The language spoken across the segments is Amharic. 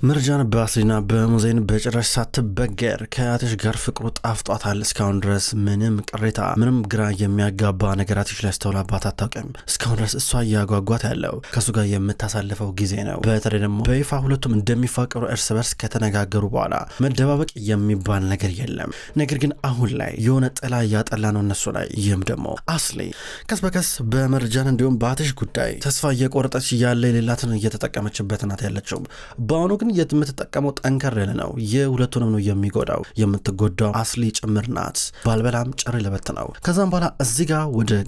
መርጃን በአስሊና በሙዜን በጭራሽ ሳትበገር ከአትሽ ጋር ፍቅሩ ጣፍጧታል። እስካሁን ድረስ ምንም ቅሬታ ምንም ግራ የሚያጋባ ነገራቶች ላይ አስተውላባት አታውቅም። እስካሁን ድረስ እሷ እያጓጓት ያለው ከሱ ጋር የምታሳልፈው ጊዜ ነው። በተለይ ደግሞ በይፋ ሁለቱም እንደሚፋቀሩ እርስ በርስ ከተነጋገሩ በኋላ መደባበቅ የሚባል ነገር የለም። ነገር ግን አሁን ላይ የሆነ ጥላ እያጠላ ነው እነሱ ላይ። ይህም ደግሞ አስሊ ቀስ በቀስ በመርጃን እንዲሁም በአትሽ ጉዳይ ተስፋ እየቆረጠች ያለ የሌላትን እየተጠቀመችበት ናት ያለችው። በአሁኑ ግን የምትጠቀመው ጠንከር ያለ ነው። የሁለቱንም ነው የሚጎዳው። የምትጎዳው አስሊ ጭምር ናት። ባልበላም ጭር ልበት ነው። ከዛም በኋላ እዚህ ጋር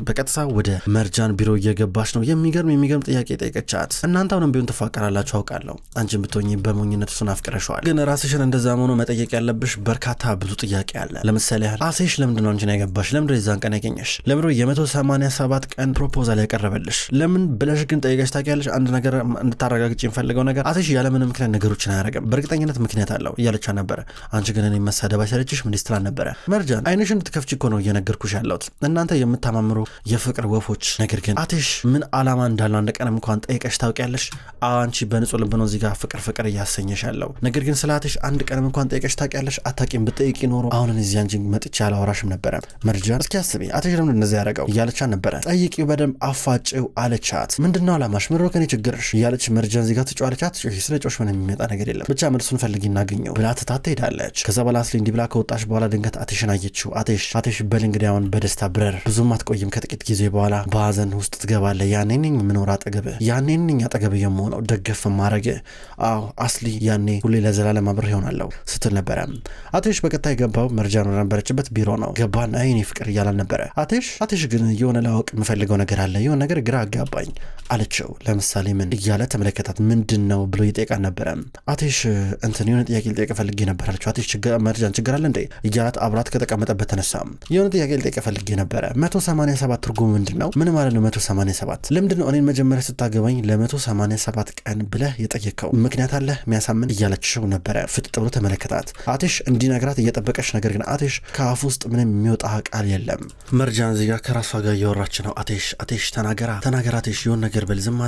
በቀጥታ ወደ መርጃን ቢሮ እየገባች ነው። የሚገርም ጥያቄ ጠይቀቻት። እናንተ አሁንም ቢሆን ትፋቀራላችሁ አውቃለሁ። አንቺን ብትሆኚ በሞኝነት እሱን አፍቅረሽዋል። ግን ራስሽን እንደዛ መሆኑ መጠየቅ ያለብሽ በርካታ ብዙ ጥያቄ አለ። ለምሳሌ ያህል አሴሽ ለምንድን ነው አንቺን ያገባሽ? ለምንድን የዛን ቀን ያገኘሽ? ለምንድን የ187 ቀን ፕሮፖዛል ያቀረበልሽ? ለምን ብለሽ ግን ጠይቀሽ ታውቂያለሽ? አንድ ነገር እንድታረጋግጭ የምፈልገው ነገር አሴሽ ያለምንም ምክንያት ነገሮችን አያረግም። በእርግጠኝነት ምክንያት አለው እያለቻ ነበረ። አንቺ ግን እኔ መሳደብ አይሰለችሽ? ምን ስትላል ነበረ? መርጃን አይንሽን እንድትከፍቺ እኮ ነው እየነገርኩሽ ያለሁት። እናንተ የምታማምሩ የፍቅር ወፎች። ነገር ግን አትሽ ምን አላማ እንዳለው አንድ ቀንም እንኳን ጠይቀሽ ታውቂያለሽ? አንቺ በንጹህ ልብ ነው እዚህ ጋር ፍቅር እያሰኘሽ ያለው። ነገር ግን ስለ አትሽ አንድ ቀንም እንኳን ጠይቀሽ ታውቂያለሽ? አታውቂም። ብትጠይቂ ኖሮ አሁን እዚህ አንቺ መጥቼ አላወራሽም ነበረ። መርጃን እስኪ አስቢ፣ አትሽ ለምን እንደዚህ ያደረገው እያለቻ ነበረ። ጠይቂው፣ በደንብ አፋጭው አለቻት። ምንድነው አላማሽ? ምንድነው ከኔ ችግርሽ? እያለች መርጃን እዚህ ጋር ትጫዋለቻት። ስለ ጮሽ ምን የሚመጣ ነገር የለም፣ ብቻ መልሱን ፈልጊ እናገኘው ብላ ትታት ትሄዳለች። ከዛ በኋላ አስሊ እንዲህ ብላ ከወጣች በኋላ ድንገት አትሽን አየችው። አትሽ በል እንግዲህ አሁን በደስታ ብረር፣ ብዙም አትቆይም። ከጥቂት ጊዜ በኋላ በሀዘን ውስጥ ትገባለህ። ያኔ ነኝ ምኖር አጠገብህ፣ ያኔ ነኝ አጠገብህ የምሆነው ደገፍ ማረግ። አዎ አስሊ ያኔ ሁሌ ለዘላለም አብሬህ ይሆናለሁ ስትል ነበረ። አትሽ በቀጥታ የገባው መርጃን ነበረችበት ቢሮ ነው። ገባና የኔ ፍቅር እያላል ነበረ። አትሽ ግን የሆነ ላወቅ የምፈልገው ነገር አለ፣ የሆነ ነገር ግራ አጋባኝ አለችው። ለምሳሌ ምን እያለ ተመለከታት። ምንድን ነው ብሎ ይጠይቃል ነበረ። አትሽ እንትን የሆነ ጥያቄ ልጠይቅ ፈልጌ ነበር አለችው። አትሽ መርጃን ችግር አለ እንዴ እያላት አብራት ከተቀመጠበት ተነሳ። የሆነ ጥያቄ ልጠይቅ ፈልጌ ነበረ። 187 ትርጉሙ ምንድን ነው? ምን ማለት ነው 187? ለምንድን ነው እኔን መጀመሪያ ስታገባኝ ለ187 ቀን ብለህ የጠየቀው? ምክንያት አለ የሚያሳምን እያለችው ነበረ። ፍጥጥ ብሎ ተመለከታት። አትሽ እንዲነግራት እየጠበቀች፣ ነገር ግን አትሽ ከአፍ ውስጥ ምንም የሚወጣ ቃል የለም። መርጃን እዚህ ጋር ከራሷ ጋር እያወራች ነው። አትሽ ተናገራ አትሽ የሆነ ነገር በል፣ ዝም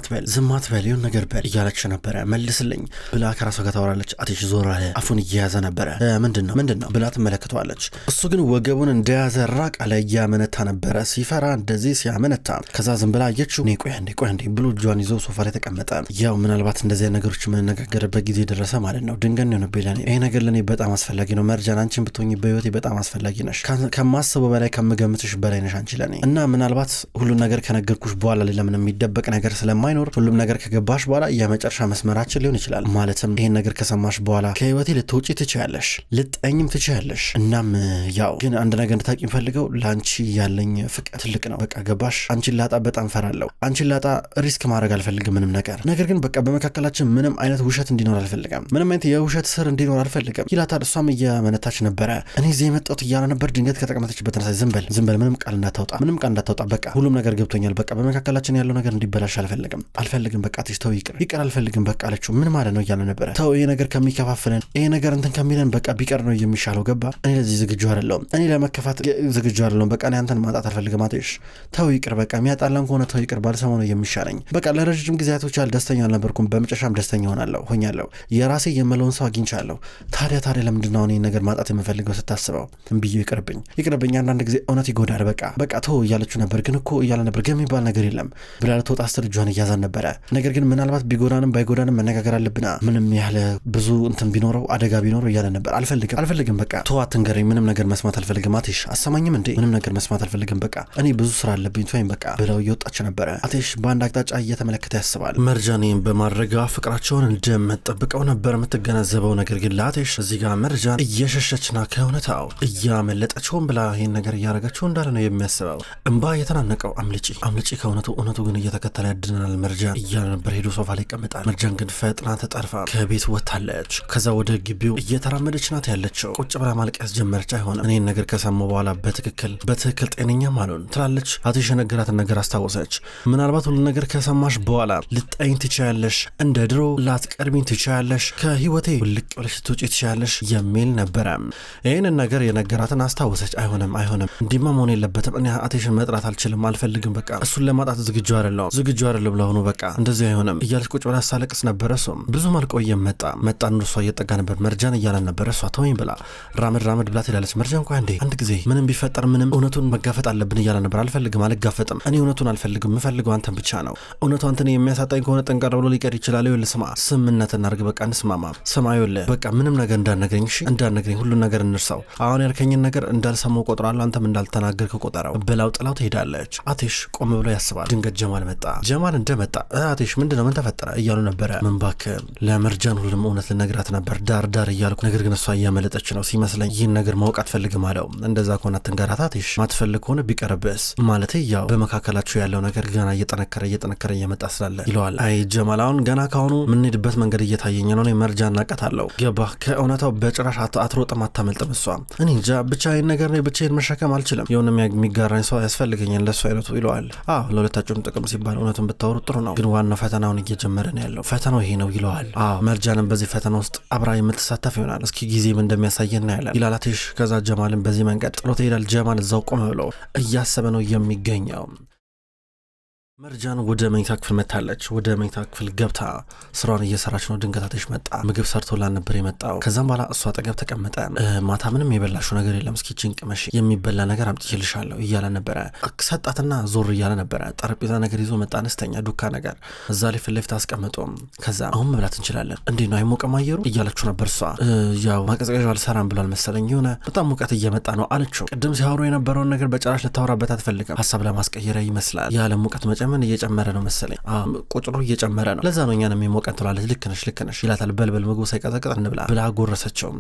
አትበል የሆነ ነገር በል እያለች ነበረ። መልስልኝ ብላ ከራሷ ጋር ታወራለች። አትሽ ዞር አለ። አፉን እየያዘ ነበረ። ምንድን ነው ብላ ትመለከተዋለች። እሱ ግን ወገቡን እንደያዘ ራቅ አለ። እያመነታ ነበረ፣ ሲፈራ እንደዚህ ሲያመነታ። ከዛ ዝም ብላ አየችው። ቆይ አንዴ ብሎ እጇን ይዞ ሶፋ ላይ ተቀመጠ። ያው ምናልባት እንደዚህ ነገሮች የምንነጋገርበት ጊዜ ደረሰ ማለት ነው። ድንገን ነው ነብለ ይሄ ነገር ለኔ በጣም አስፈላጊ ነው። መርጃን አንቺን ብትሆኚ በህይወቴ በጣም አስፈላጊ ነሽ። ከማስበው በላይ ከምገምትሽ በላይ ነሽ አንቺ ለኔ። እና ምናልባት ሁሉን ነገር ከነገርኩሽ በኋላ ለምን የሚደበቅ ነገር ስለማይኖር ሁሉም ነገር ከገባሽ በኋላ የመጨረሻ መስመራችን ሊሆን ይችላል። ማለትም ይሄን ነገር ከሰማሽ በኋላ ከህይወቴ ልትወጪ ትችያለሽ፣ ልትጠኝም ትችያለሽ። እናም ያው ግን አንድ ነገር እንድታውቂ የምፈልገው ለአንቺ ያለኝ ፍቅር ትልቅ ነው። በቃ ገባሽ? አንቺን ላጣ በጣም ፈራለሁ። አንቺን ላጣ ሪስክ ማድረግ አልፈልግም ምንም ነገር ግን በቃ በመካከላችን ምንም አይነት ውሸት እንዲኖር አልፈልግም። ምንም አይነት የውሸት ስር እንዲኖር አልፈልግም ይላታል። እሷም እየመነታች ነበረ። እኔ እዚህ የመጣሁት እያለ ነበር። ድንገት ከተቀመጠችበት ተነሳ። ዝም በል ምንም ቃል እንዳታወጣ በቃ ሁሉም ነገር ገብቶኛል። በቃ በመካከላችን ያለው ነገር እንዲበላሽ አልፈልግም። በቃ ተው ይቅር አልፈልግም በቃ አለችው። ምን ማለት ነው እያለ ነበረ። ተው ይሄ ነገር ከሚከፋፍለን ይሄ ነገር እንትን ከሚለን በቃ ቢቀር ነው የሚሻለው። ገባ? እኔ ለዚህ ዝግጁ አይደለሁም። እኔ ለመከፋት ዝግጁ አይደለሁም። በቃ እኔ አንተን ማጣት አልፈልግም። አትሽ ተው ይቅር በቃ የሚያጣላን ከሆነ ተው ይቅር ባልሰማው ነው የሚሻለኝ። በቃ ለረጅም ጊዜያቶች ደስተኛ አልነበርኩም። በመጨረሻም ደስተኛ ሆኛለሁ። የራሴ የምለውን ሰው አግኝቻለሁ። ታዲያ ለምንድን ነው እኔ ነገር ማጣት የምፈልገው? ስታስበው እምብዬ ይቅርብኝ። አንዳንድ ጊዜ እውነት ይጎዳል። በቃ ተው እያለችው ነበር። ግን እኮ እያለ ነበር። ግን የሚባል ነገር የለም ብላ ልትወጣ ስትል እጇን እያዛን ነበረ። ነገር ግን ምናልባት ቢጎዳንም ባይጎዳንም መነጋገር አለብና ምንም ያህል ብዙ እንትን ቢኖረው አደጋ ቢኖረው እያለ ነበር። አልፈልግም በቃ ተው አትንገረኝ። ምንም ነገር መስማት አልፈልግም። አትሽ አሰማኝም እንዴ? ምንም ነገር መስማት አልፈልግም። በቃ እኔ ብዙ ስራ አለብኝ ተወኝ በቃ ብለው እየወጣች ነበረ። አትሽ በአንድ አቅጣጫ እየተመለከተ ያስባል። መርጃን በማድረጋ ፍቅራቸውን እንደምትጠብቀው ነበር የምትገነዘበው። ነገር ግን ለአትሽ እዚህ ጋር መርጃን እየሸሸችና ከእውነታው እያመለጠችውን ብላ ይህን ነገር እያረገችው እንዳለ ነው የሚያስበው። እንባ የተናነቀው አምልጪ ከእውነቱ ግን እየተከተለ ያድናል መርጃን እያለ ነበር። ሄዶ ሶፋ ላይ ይቀመጣል። መርጃን ግን ፈጥና ተጠርፋ ከቤት ወጥታለች። ከዛ ወደ ግቢው እየተራመደች ናት ያለችው። ቁጭ ብላ ማልቀስ ጀመረች። አይሆንም እኔን ነገር ከሰማሁ በኋላ በትክክል ጤነኛም አልሆን ትላለች። አትሽ የነገራትን ነገር አስታወሰች። ምናልባት ሁሉ ነገር ከሰማሽ በኋላ ልጠይኝ ትችያለሽ፣ እንደ ድሮ ላትቀርቢኝ ትችያለሽ፣ ከህይወቴ ውልቅ ብለሽ ትውጪ ትችያለሽ የሚል ነበረ። ይህንን ነገር የነገራትን አስታወሰች። አይሆንም እንዲማ መሆን የለበትም። እኔ አትሽን መጥራት አልችልም፣ አልፈልግም። በቃ እሱን ለማጣት ዝግጁ አይደለሁም ለሆኑ በቃ እንደዚህ አይሆንም እያለች ቁጭ ብላ ሳለቅስ ነበረ። እሱም ብዙም አልቆየም። አልቆየም መጣ እሷ እየጠጋ ነበር። መርጃን እያለን ነበር። እሷ ተወኝ ብላ ራመድ ብላ ትሄዳለች። መርጃን ቆይ አንድ ጊዜ ምንም ቢፈጠር ምንም እውነቱን መጋፈጥ አለብን እያለ ነበር። አልጋፈጥም እኔ እውነቱን አልፈልግም፣ የምፈልገው አንተን ብቻ ነው። እውነቱ አንተን የሚያሳጣኝ ከሆነ ጠንቀር ብሎ ሊቀር ይችላል። ይኸውልህ ስማ፣ ስምምነት እናድርግ፣ በቃ እንስማማ። ስማ ይኸውልህ በቃ ምንም ነገር እንዳነግረኝ፣ እሺ እንዳነግረኝ፣ ሁሉን ነገር እንርሳው። አሁን ያልከኝን ነገር እንዳልሰማው ቆጥራለሁ፣ አንተም እንዳልተናገርክ ቆጠረው ብላው ጥላው ትሄዳለች። አቴሽ ቆም ብሎ ያስባል። ድንገት ጀማል መጣ። ጀማል እንደመጣ አቴሽ ምንድነው ምን ተፈጠረ እያሉ ነበረ። ምን እባክህ ለመርጃን ሁሉንም እውነት ልነግራት ነበር ዳር እያልኩ፣ ነገር ግን እሷ እያመለጠች ነው ሲመስለኝ፣ ይህን ነገር ማወቅ አትፈልግም አለው። እንደዛ ከሆነ አትንገራት አቴሽ፣ ማትፈልግ ከሆነ ቢቀርብስ ማለት ያው በመካከላቸው ያለው ነገር ገና እየጠነከረ እየመጣ ስላለ ይለዋል። አይ ጀማል አሁን ገና ካሁኑ የምንሄድበት መንገድ እየታየኝ ነው። መርጃን ናቀታለሁ። ገባህ? ከእውነታው በጭራሽ አትሮጥም፣ አታመልጥም። እሷ እኔ እንጃ ብቻዬን ነገር ነው ብቻዬን መሸከም አልችልም። የሆነ የሚጋራኝ ሰው ያስፈልገኛል ለሱ አይነቱ ይለዋል። አዎ ለሁለታቸውም ጥቅም ሲባል እውነቱን ብታወሩ ጥሩ ነው፣ ግን ዋናው ፈተናውን እየጀመረ ነው ያለው። ፈተናው ይሄ ነው ይለዋል። አዎ መርጃንም በዚህ ፈተና ውስጥ አብራ የምትሳተፍ ይሆናል። እስኪ ጊዜም እንደሚያሳየን እናያለን ይላል አቴሽ። ከዛ ጀማልን በዚህ መንገድ ጥሎት ይሄዳል። ጀማል እዛው ቆም ብሎ እያሰበ ነው የሚገኘው። መርጃን ወደ መኝታ ክፍል መታለች። ወደ መኝታ ክፍል ገብታ ስራውን እየሰራች ነው። ድንገት አቴሽ መጣ። ምግብ ሰርቶላን ነበር የመጣው። ከዛም በኋላ እሷ አጠገብ ተቀመጠ። ማታ ምንም የበላሽው ነገር የለም፣ እስኪ ጭንቅመሽ የሚበላ ነገር አምጥቼልሻለሁ እያለ ነበረ። ሰጣትና ዞር እያለ ነበረ። ጠረጴዛ ነገር ይዞ መጣ፣ አነስተኛ ዱካ ነገር እዛ ላይ ፊት ለፊት አስቀምጦ፣ ከዛ አሁን መብላት እንችላለን እንዴ ነው አይሞቅም አየሩ እያለችው ነበር። እሷ ያው ማቀዝቀዣው አልሰራም ብሏል መሰለኝ፣ የሆነ በጣም ሙቀት እየመጣ ነው አለችው። ቅድም ሲያወሩ የነበረውን ነገር በጭራሽ ልታወራበት አትፈልግም። ሀሳብ ለማስቀየሪያ ይመስላል። ያለ ሙቀት ምን እየጨመረ ነው መሰለኝ፣ ቁጥሩ እየጨመረ ነው፣ ለዛ ነው እኛንም የሚሞቀን ትላለች። ልክ ነሽ ይላታል። በልበል ምግቡ ሳይቀዘቅጥ እንብላ ብላ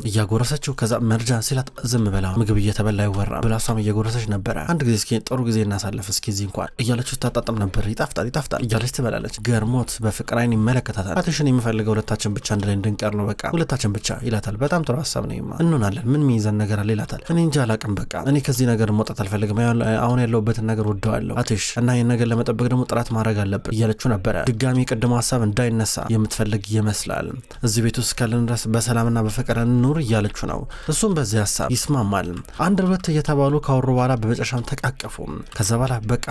እያጎረሰችው ከዛ መርጃን ሲላት ዝም ብላ ምግብ እየተበላ ይወራ ብላ እሷም እየጎረሰች ነበረ። አንድ ጊዜ እስኪ ጥሩ ጊዜ እናሳለፍ እስኪ እዚህ እንኳን እያለች ስታጣጥም ነበር። ይጣፍጣል እያለች ትበላለች። ገርሞት በፍቅር አይን ይመለከታታል። አቴሽን የምፈልገው ሁለታችን ብቻ አንድ ላይ እንድንቀር ነው፣ በቃ ሁለታችን ብቻ ይላታል። በጣም ጥሩ ሀሳብ ነው እንሆናለን፣ ምን ሚይዘን ነገር አለ ይላታል። እኔ እንጃ አላቅም፣ በቃ እኔ ከዚህ ነገር መውጣት አልፈልግም፣ አሁን ያለሁበትን ነገር ወደዋለሁ አቴሽ፣ እና ይህን ነገር ለመጠበቅ ደግሞ ጥራት ማድረግ አለብን እያለችው ነበረ። ድጋሚ ቅድሞ ሀሳብ እንዳይነሳ የምትፈልግ ይመስላል። እዚህ ቤት ውስጥ ካለን ድረስ በሰላምና በፍቅር እንኑር እያለችው ነው። እሱም በዚህ ሀሳብ ይስማማል። አንድ ሁለት እየተባሉ ካወሩ በኋላ በመጨረሻም ተቃቀፉ። ከዛ በኋላ በቃ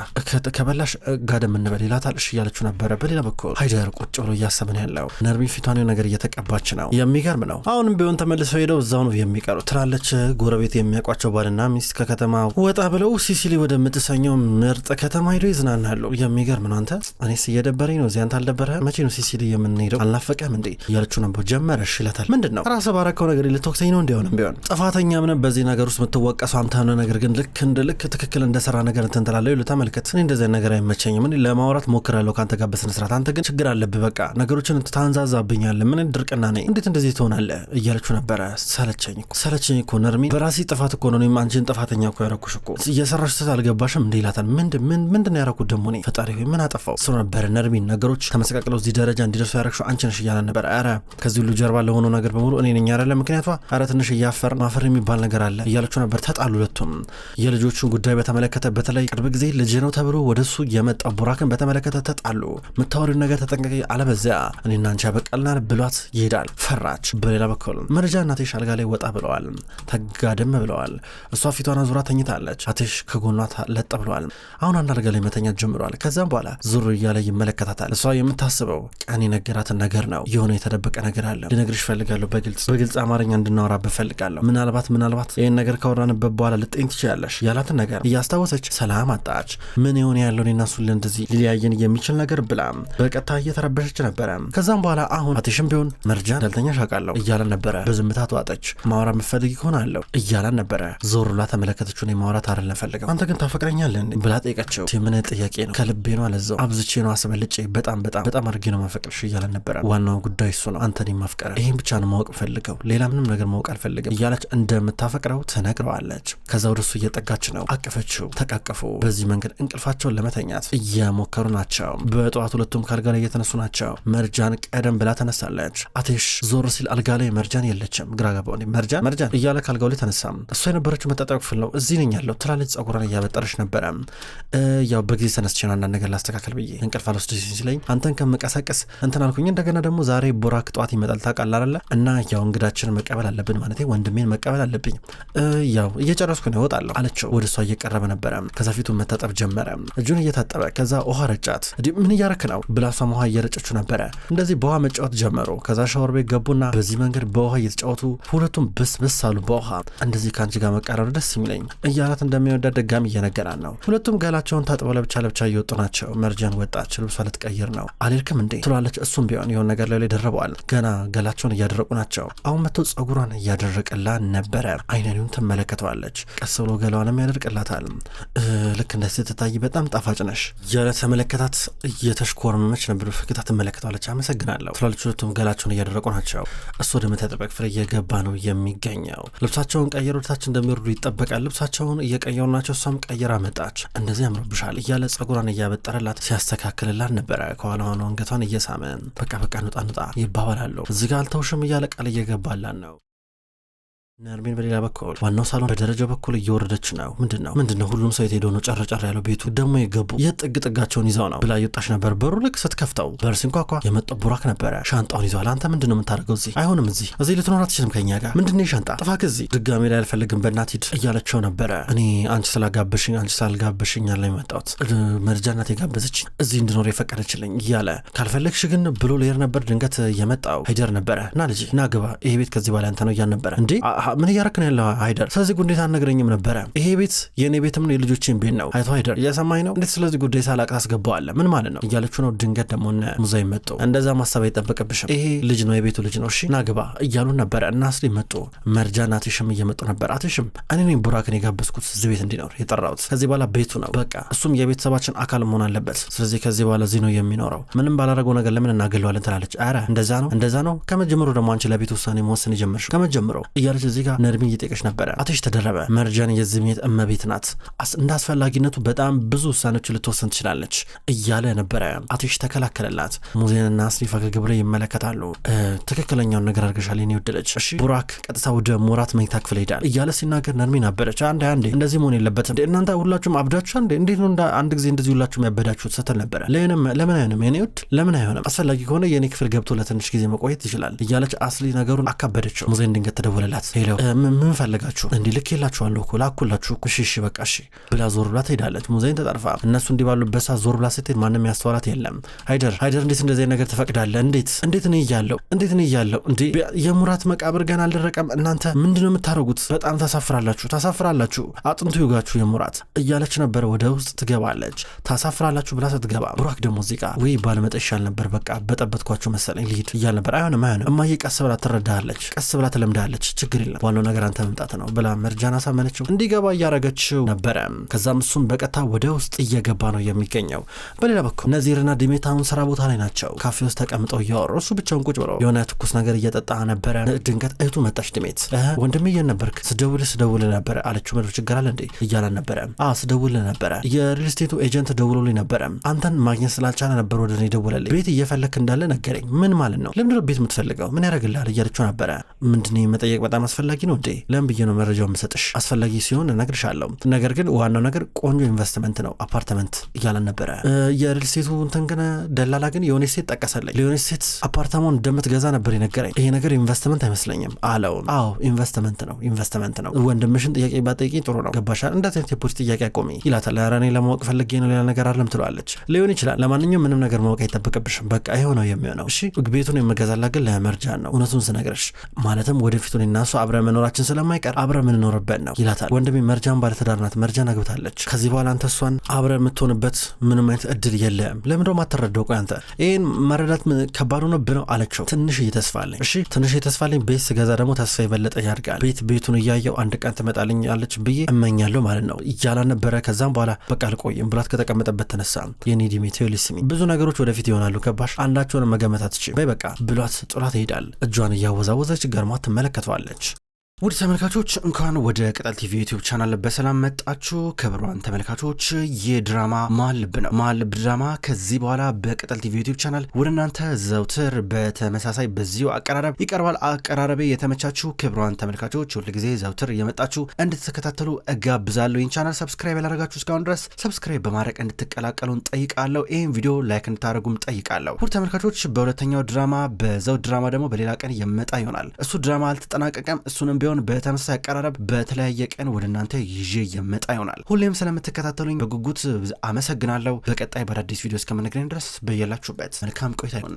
ከበላሽ ጋደም እንበል ይላታል። እሺ እያለችው ነበረ። በሌላ በኩል ሃይደር ቁጭ ብሎ እያሰብን ያለው ነርሚ ፊቷን ነገር እየተቀባች ነው። የሚገርም ነው። አሁንም ቢሆን ተመልሰው ሄደው እዛው ነው የሚቀሩ ትላለች። ጎረቤት የሚያውቋቸው ባልና ሚስት ከከተማ ወጣ ብለው ሲሲሊ ወደምትሰኘው ምርጥ ከተማ ሄደው ይዝናናሉ። የሚገርም ነው። አንተ እኔስ እየደበረኝ ነው፣ እዚያ አንተ አልደበረህም? መቼ ነው ሲሲሊ የምንሄደው? አልናፈቀህም እንዴ እያለችው ነበር። ጀመረሽ ይላታል። ምንድን ነው ራስህ ባረከው ነገር ልትወቅሰኝ ነው? እንዲሆንም ቢሆን ጥፋተኛ ምንም በዚህ ነገር ውስጥ የምትወቀሰው አንተ ነው። ነገር ግን ልክ ትክክል እንደሰራ ነገር እንትን ትላለህ። ይሉ ተመልከት፣ እኔ እንደዚህ ነገር አይመቸኝም። እኔ ለማውራት ሞክራለሁ ከአንተ ጋር በስነ ስርዓት፣ አንተ ግን ችግር አለብህ። በቃ ነገሮችን ታንዛዛብኛለህ። ምን ድርቅና ነኝ? እንዴት እንደዚህ ትሆናለህ? እያለችው ነበረ። ሰለቸኝ እኮ ነርሚ፣ በራሴ ጥፋት እኮ ነው። እኔም አንቺን ጥፋተኛ እኮ ያረኩሽ እኮ እየሰራሽ ስህተት አልገባሽም እንዴ ይላታል። ምንድን ነው ያረኩት ደግሞ? እኔ ፈጣሪ ሆይ ምን አጠፋው? እሱ ነበረ ነርሚን ነገሮች ተመሰቃቅለው እዚህ ደረጃ እንዲደርሱ ያረግሽው አንቺ ነሽ እያለ ነበር። ኧረ ከዚህ ሁሉ ጀርባ ለሆነው ነገር በሙሉ እኔ ነኝ አይደለ ምክንያቷ? ኧረ ትንሽ ማፈር የሚባል ነገር አለ እያለችው ነበር። ተጣሉ ሁለቱም። የልጆቹን ጉዳይ በተመለከተ በተለይ ቅርብ ጊዜ ልጅ ነው ተብሎ ወደሱ የመጣ ቡራክን በተመለከተ ተጣሉ። የምታወሪውን ነገር ተጠንቀቂ፣ አለበዚያ እኔና አንቺ ያበቃልናል ብሏት ይሄዳል። ፈራች። በሌላ በኩል መርጃ እና አቴሽ አልጋ ላይ ወጣ ብለዋል፣ ተጋደም ብለዋል። እሷ ፊቷን አዙራ ተኝታለች። አቴሽ ከጎኗ ለጥ ብለዋል። አሁን አንድ አልጋ ላይ መተኛት ጀምረዋል። ከዛም በኋላ ዙር እያለ ይመለከታታል። እሷ የምታስበው ቀን የነገራትን ነገር ነው። የሆነ የተደበቀ ነገር አለ፣ ልነግርሽ ፈልጋለሁ፣ በግልጽ አማርኛ እንድናወራበት ፈልጋለሁ። ምናልባት ይህን ነገር ካወራንበት በኋላ ልጤኝ ትችላለሽ ያላትን ነገር እያስታወሰች ሰላም አጣች። ምን የሆነ ያለውን እናሱን እንደዚህ ሊያየን የሚችል ነገር ብላ በቀጥታ እየተረበሸች ነበረ። ከዛም በኋላ አሁን አቴሽም ቢሆን መርጃ እንዳልተኛሽ አውቃለሁ እያለን ነበረ። በዝምታ ተዋጠች። ማውራት የምትፈልጊ ከሆነ አለው እያለን ነበረ። ዞር ብላ ተመለከተችው። ማውራት አይደለም ፈልገው አንተ ግን ታፈቅረኛለህ ብላ ጠየቀችው። ምን ጥያቄ ነው? ከልቤ ነው አለዛው አብዝቼ ነው አስበልጬ በጣም አድርጌ ነው ማፈቅርሽ እያለን ነበረ። ዋናው ጉዳይ እሱ ነው፣ አንተን ማፍቀር። ይሄን ብቻ ነው ማወቅ ፈልገው፣ ሌላ ምንም ነገር ማወቅ አልፈልግም እያለች እንደምታፈቅረው ትነግረዋለች። ከዛ ወደሱ እየጠጋች ነው። አቀፈችው፣ ተቃቀፉ። በዚህ መንገድ እንቅልፋቸውን ለመተኛት እየሞከሩ ናቸው። በጠዋት ሁለቱም ከአልጋ ላይ እየተነሱ ናቸው። መርጃን ቀደም ብላ ተነሳለች። አቴሽ ዞር ሲል አልጋ ላይ መርጃን የለችም። ግራ ገባው። መርጃን እያለ ከአልጋው ላይ ተነሳ። እሷ የነበረችው መታጠቢያ ክፍል ነው። እዚህ ነኝ ያለው ትላለች። ጸጉሯን እያበጠረች ነበረ። ያው በጊዜ ተነስቼ ነው አንዳንድ ነገር ላስተካከል ብዬ እንቅልፍ አልወስድ ሲለኝ አንተን ከምቀሰቅስ እንትን አልኩኝ። እንደገና ደግሞ ዛሬ ቡራክ ጧት ይመጣል ታውቃለህ አይደለ? እና ያው እንግዳችንን መቀበል አለብን ማለት ወንድሜን መቀበል አለብኝ። ያው እየጨረስኩ ነው እወጣለሁ አለችው። ወደ እሷ እየቀረበ ነበረ። ከዛ ፊቱን መታጠብ ጀመረ። እጁን እየታጠበ ከዛ ውሃ ረጫት። ምን እያረክ ነው ብላ እሷም ውሃ እየረጨችው ነበረ። እንደዚህ በውሃ መጫወት ጀመሩ። ከዛ ሻወር ቤት ገቡና በዚህ መንገድ በውሃ እየተጫወቱ ሁለቱም ብስ አሉ በውሃ። እንደዚህ ከአንቺ ጋር መቃረሩ ደስ የሚለኝ እያላት እንደሚወዳት ደጋሚ እየነገራን ነው። ሁለቱም ገላቸውን ታጥበው ለብቻ እየወጡ ናቸው። መርጃን ወጣች፣ ልብሷ ልትቀይር ነው። አልሄድክም እንዴ ትላለች። እሱም ቢሆን የሆነ ነገር ላይ ደርበዋል። ገና ገላቸውን እያደረቁ ናቸው። አሁን መጥቶ ጸጉሯን እያደረቀላት ነበረ። አይነሪውን ትመለከተዋለች። ቀስ ብሎ ገላዋንም ያደርቅላታል። ልክ እንደዚህ ስትታይ በጣም ጣፋጭ ነሽ እያለ ተመለከታት። እየተሽኮረመመች ነበር። ፈገግታ ትመለከተዋለች። አመሰግናለሁ ትላለች። ሁለቱም ገላቸውን እያደረቁ ናቸው። እሱ ወደ መታጠቢያ ክፍል እየገባ ነው የሚገኘው። ልብሳቸውን ቀይረው ወደታች እንደሚወርዱ ይጠበቃል። ልብሳቸውን እየቀየሩ ናቸው። እሷም ቀይራ መጣች። እንደዚህ ያምርብሻል እያለ ጸጉሯን እያበጠረላት ሲያስተካክልላት ነበረ። ከኋላ ሆኖ አንገቷን እየሳመ በቃ ንጣ ይባባላሉ። እዚህ ጋር አልተውሽም እያለ ቃል እየገባላን ነው። ነርሚን በሌላ በኩል ዋናው ሳሎን በደረጃው በኩል እየወረደች ነው። ምንድነው ሁሉም ሰው የት ሄዶ ነው ጨረጨር ያለው? ቤቱ ደግሞ የገቡ የጥጋቸውን ይዘው ነው ብላ እየወጣች ነበር። በሩ ልክ ስትከፍተው በር ሲንኳኳ የመጣው ቡራክ ነበረ። ሻንጣውን ይዘዋል። አንተ ምንድነው የምታደርገው እዚህ? አይሆንም፣ እዚህ ልትኖር አትችልም ከኛ ጋር። ምንድነው ሻንጣ? ጥፋ ከዚህ ድጋሜ ላይ አልፈልግም፣ በእናትህ ሂድ እያለችው ነበረ። እኔ አንቺ ስላልጋበሽኝ ያለ የመጣሁት መርጃ እናቴ ጋበዘች እዚህ እንድኖር የፈቀደችልኝ እያለ ካልፈለግሽ ግን ብሎ ሌር ነበር። ድንገት የመጣው ሀይደር ነበረ። ና ልጅ ና ግባ፣ ይሄ ቤት ከዚህ በላይ አንተ ነው እያል ነበረ። እንዴ ምን እያረክን ያለው ሀይደር? ስለዚህ ጉዳይ አልነግረኝም ነበረ። ይሄ ቤት የኔ ቤትም ነው የልጆቼን ቤት ነው። አይቶ ሀይደር እየሰማኝ ነው? እንዴት ስለዚህ ጉዳይ ሳላቅ ታስገባዋለህ? ምን ማለት ነው እያለችው ነው። ድንገት ደግሞ ሙዛይ መጡ። እንደዛ ማሰብ አይጠበቅብሽም፣ ይሄ ልጅ ነው የቤቱ ልጅ ነው፣ እሺ ና ግባ እያሉ ነበረ። እና አስሊ መጡ። መርጃና አትሽም እየመጡ ነበር። አትሽም እኔ ነኝ ቡራክን የጋበዝኩት እዚህ ቤት እንዲኖር የጠራሁት። ከዚህ በኋላ ቤቱ ነው በቃ፣ እሱም የቤተሰባችን አካል መሆን አለበት። ስለዚህ ከዚህ በኋላ እዚህ ነው የሚኖረው። ምንም ባላረገው ነገር ለምን እናገለዋለን ትላለች። ኧረ እንደዛ ነው ከመጀመሩ ደግሞ አንቺ ለቤት ውሳኔ መወሰን የጀመርሽው ከመጀመሩ እያለች እዚህ ጋር ነርሚን እየጠየቀች ነበረ። አትሽ ተደረበ። መርጃን የዚህ ቤት እመቤት ናት። እንደ አስፈላጊነቱ በጣም ብዙ ውሳኔዎች ልትወሰን ትችላለች እያለ ነበረ። አትሽ ተከላከለላት። ሙዜንና አስሊ ፈገግ ብለው ይመለከታሉ። ትክክለኛውን ነገር አድርገሻል የኔ ወደለች። እሺ ቡራክ ቀጥታ ወደ ሞራት መኝታ ክፍል ሄዳል እያለ ሲናገር ነርሚን አበረች። አንዴ እንደዚህ መሆን የለበትም እናንተ ሁላችሁም አብዳችሁ እንዴት ነው አንድ ጊዜ እንደዚህ ሁላችሁም ያበዳችሁት ስትል ነበረ። ለምን አይሆንም የኔ ውድ ለምን አይሆንም? አስፈላጊ ከሆነ የኔ ክፍል ገብቶ ለትንሽ ጊዜ መቆየት ይችላል እያለች አስሊ ነገሩን አካበደችው። ሙዜን ድንገት ተደወለላት። ሄሎ ምን ፈልጋችሁ? እንዲህ ልክ የላችኋለሁ እኮ ላኩላችሁ እኮ እሺ በቃ እሺ ብላ ዞር ብላ ትሄዳለች። ሙዜን ተጠርፋ እነሱ እንዲህ ባሉበት ሰዓት ዞር ብላ ስትሄድ ማንም ያስተዋላት የለም። ሀይደር እንዴት እንደዚህ ነገር ትፈቅዳለህ? እንዴት ነው እያለው እንዴ የሙራት መቃብር ገና አልደረቀም። እናንተ ምንድነው የምታረጉት? በጣም ታሳፍራላችሁ። አጥንቱ ይውጋችሁ የሙራት እያለች ነበር። ወደ ውስጥ ትገባለች። ታሳፍራላችሁ ብላ ስትገባ ቡራክ ደግሞ እዚህ ጋር ወይ ባለመጠ ይሻል ነበር በቃ በጠበጥኳችሁ መሰለኝ ልሂድ እያል ነበር። አይሆንም እማዬ ቀስ ብላ ትረዳለች፣ ቀስ ብላ ትለምዳለች፣ ችግር የለም ዋናው ነገር አንተ መምጣት ነው ብላ መርጃን አሳመነችው። እንዲገባ እያረገችው ነበረ። ከዛም እሱም በቀጥታ ወደ ውስጥ እየገባ ነው የሚገኘው። በሌላ በኩል ነዚርና ዲሜት አሁን ስራ ቦታ ላይ ናቸው። ካፌ ውስጥ ተቀምጠው እያወሩ እሱ ብቻውን ቁጭ ብሎ የሆነ ትኩስ ነገር እየጠጣ ነበረ። ድንገት እህቱ መጣች። ዲሜት ወንድሜ የት ነበርክ? ስደውል ነበረ አለችው። ምድር ችግር አለ እንዴ እያላን ነበረ። ስደውል ነበረ የሪል ስቴቱ ኤጀንት ደውሎልኝ ነበረ። አንተን ማግኘት ስላልቻለ ነበር ወደ እኔ ደውለልኝ። ቤት እየፈለክ እንዳለ ነገረኝ። ምን ማለት ነው? ለምንድነው ቤት የምትፈልገው? ምን ያደርግልሃል እያለችው ነበረ። ምንድነው መጠየቅ በጣም አስፈላጊ ነው እንዴ? ለምን ብዬ ነው መረጃውን የምሰጥሽ? አስፈላጊ ሲሆን እነግርሻለሁ። ነገር ግን ዋናው ነገር ቆንጆ ኢንቨስትመንት ነው አፓርትመንት እያለን ነበረ። የሪል ስቴቱ እንትን ግን ደላላ ግን የሆነ ሴት ጠቀሰለኝ። የሆነ ሴት አፓርታማውን እንደምትገዛ ነበር የነገረኝ። ይሄ ነገር ኢንቨስትመንት አይመስለኝም አለው። አዎ ኢንቨስትመንት ነው። ወንድምሽን ጥያቄ ባጠይቂኝ ጥሩ ነው ገባሻል? እንደዚህ አይነት የፖሊስ ጥያቄ አቆሚ ይላታል። ኧረ እኔ ለማወቅ ፈልጌ ነው ሌላ ነገር አይደለም ትለዋለች። ሊሆን ይችላል። ለማንኛውም ምንም ነገር ማወቅ አይጠበቅብሽም። በቃ ይሄው ነው የሚሆነው። እሺ ቤቱን የምገዛላ ግን ለመርጃን ነው እውነቱን ስነግርሽ፣ ማለትም ወደፊቱን እና እሱ አብረን መኖራችን ስለማይቀር አብረን የምንኖርበት ነው ይላታል። ወንድሜ መርጃን ባለትዳር ናት። መርጃን አግብታለች። ከዚህ በኋላ አንተ እሷን አብረን የምትሆንበት ምንም አይነት እድል የለም። ለምንድነው ማትረዳው? ቆይ አንተ ይሄን መረዳት ከባድ ሆነብህ ነው አለችው። ትንሽ እየተስፋለኝ እሺ ትንሽ እየተስፋለኝ ቤት ስገዛ ደግሞ ተስፋ የበለጠ ያድጋል። ቤቱን እያየው አንድ ቀን ትመጣልኛለች ብዬ እመኛለሁ ማለት ነው እያላ ነበረ። ከዛም በኋላ በቃ አልቆይም ብላት ከተቀመጠበት ተነሳ። የኔ ዲሜቴ ልስሚ ብዙ ነገሮች ወደፊት ይሆናሉ ገባሽ? አንዳቸውን መገመት አትችይም። በይ በቃ ብሏት ጥላት ይሄዳል። እጇን እያወዛወዘች ገርማ ትመለከተዋለች። ውድ ተመልካቾች እንኳን ወደ ቅጠል ቲቪ ዩቲዩብ ቻናል በሰላም መጣችሁ። ክቡራን ተመልካቾች ይህ ድራማ መሀል ልብ ነው። መሀል ልብ ድራማ ከዚህ በኋላ በቅጠል ቲቪ ዩቲዩብ ቻናል ወደ እናንተ ዘውትር በተመሳሳይ በዚሁ አቀራረብ ይቀርባል። አቀራረቤ የተመቻችሁ ክቡራን ተመልካቾች ሁልጊዜ ዘውትር እየመጣችሁ እንድትከታተሉ እጋብዛለሁ። ይህን ቻናል ሰብስክራይብ ያላደረጋችሁ እስካሁን ድረስ ሰብስክራይብ በማድረግ እንድትቀላቀሉን ጠይቃለሁ። ይህን ቪዲዮ ላይክ እንድታደርጉም ጠይቃለሁ። ውድ ተመልካቾች በሁለተኛው ድራማ በዘውድ ድራማ ደግሞ በሌላ ቀን የመጣ ይሆናል። እሱ ድራማ አልተጠናቀቀም። እሱንም ቢሆን በተመሳሳይ አቀራረብ በተለያየ ቀን ወደ እናንተ ይዤ የመጣ ይሆናል። ሁሌም ስለምትከታተሉኝ በጉጉት አመሰግናለሁ። በቀጣይ በአዳዲስ ቪዲዮ እስከምንገናኝ ድረስ በየላችሁበት መልካም ቆይታ ይሁን።